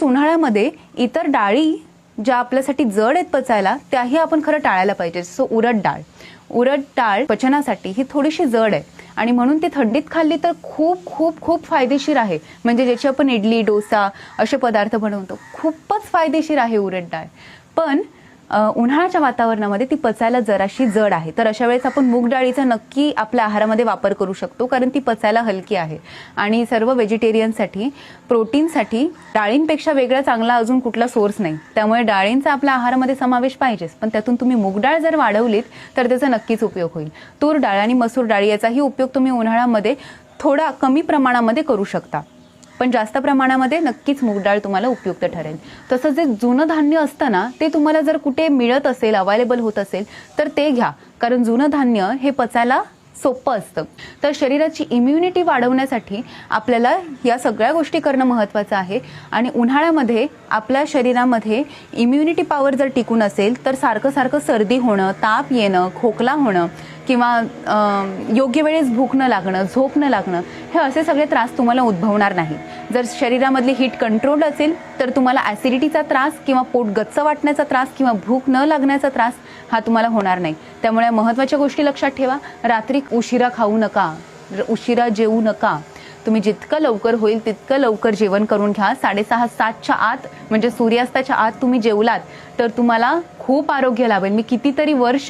उन्हाळ्यामध्ये इतर डाळी ज्या आपल्यासाठी जड आहेत पचायला त्याही आपण खरं टाळायला पाहिजे. सो उडद डाळ पचनासाठी ही थोडीशी जड आहे आणि म्हणून ती थंडीत खाल्ली तर खूप खूप खूप फायदेशीर आहे. म्हणजे ज्याची आपण इडली डोसा असे पदार्थ बनवतो, खूपच फायदेशीर आहे उडद डाळ. पण उन्हाळ्याच्या वातावरणामध्ये ती पचायला जराशी जड आहे. तर अशा वेळेस आपण मूग डाळीचा नक्की आपल्या आहारामध्ये वापर करू शकतो, कारण ती पचायला हलकी आहे. आणि सर्व व्हेजिटेरियनसाठी प्रोटीनसाठी डाळींपेक्षा वेगळा चांगला अजून कुठला सोर्स नाही. त्यामुळे डाळींचा आपल्या आहारामध्ये समावेश पाहिजेच, पण त्यातून तुम्ही मूग डाळ जर वाढवलीत तर त्याचा नक्कीच उपयोग होईल. तूर डाळ आणि मसूर डाळ याचाही उपयोग तुम्ही उन्हाळ्यामध्ये थोडा कमी प्रमाणामध्ये करू शकता, पण जास्त प्रमाणामध्ये नक्कीच मूग डाळ तुम्हाला उपयुक्त ठरेल. तसंच जे जुनं धान्य असतं ना, ते तुम्हाला जर कुठे मिळत असेल, अवेलेबल होत असेल तर ते घ्या, कारण जुनं धान्य हे पचायला सोपं असतं. तर शरीराची इम्युनिटी वाढवण्यासाठी आपल्याला या सगळ्या गोष्टी करणं महत्त्वाचं आहे. आणि उन्हाळ्यामध्ये आपल्या शरीरामध्ये इम्युनिटी पॉवर जर टिकून असेल तर सारखं सर्दी होणं, ताप येणं, खोकला होणं किंवा योग्य वेळेस भूक न लागणं, झोप न लागणं, हे असे सगळे त्रास तुम्हाला उद्भवणार नाही. जर शरीरामधली हीट कंट्रोल असेल तर तुम्हाला ॲसिडिटीचा त्रास किंवा पोट गच्च वाटण्याचा त्रास किंवा भूक न लागण्याचा त्रास हा तुम्हाला होणार नाही. त्यामुळे महत्त्वाच्या गोष्टी लक्षात ठेवा. रात्री उशिरा खाऊ नका, उशिरा जेवू नका. तुम्ही जितकं लवकर होईल तितकं लवकर जेवण करून घ्या. 6:30-7च्या आत म्हणजे सूर्यास्ताच्या आत तुम्ही जेवलात तर तुम्हाला खूप आरोग्य लाभेल. मी कितीतरी वर्ष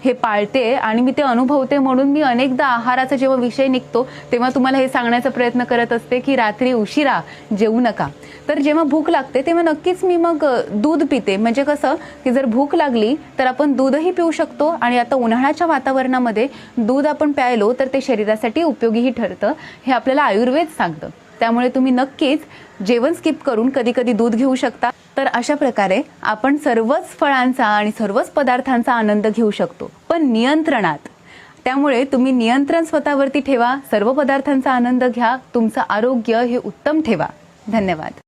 हे पाळते आणि मी ते अनुभवते, म्हणून मी अनेकदा आहाराचा जेव्हा विषय निघतो तेव्हा तुम्हाला हे सांगण्याचा प्रयत्न करत असते की रात्री उशिरा जेवू नका. तर जेव्हा भूक लागते तेव्हा नक्कीच मी मग दूध पिते. म्हणजे कसं की जर भूक लागली तर आपण दूधही पिऊ शकतो आणि आता उन्हाळ्याच्या वातावरणामध्ये दूध आपण प्यायलो तर ते शरीरासाठी उपयोगीही ठरतं, हे आपल्याला आयुर्वेद सांगतं. त्यामुळे तुम्ही नक्कीच जेवण स्किप करून कधी कधी दूध घेऊ शकता. तर अशा प्रकारे आपण सर्वच फळांचा आणि सर्वच पदार्थांचा आनंद घेऊ शकतो, पण नियंत्रणात. त्यामुळे तुम्ही नियंत्रण स्वतःवरती ठेवा, सर्व पदार्थांचा आनंद घ्या, तुमचं आरोग्य हे उत्तम ठेवा. धन्यवाद.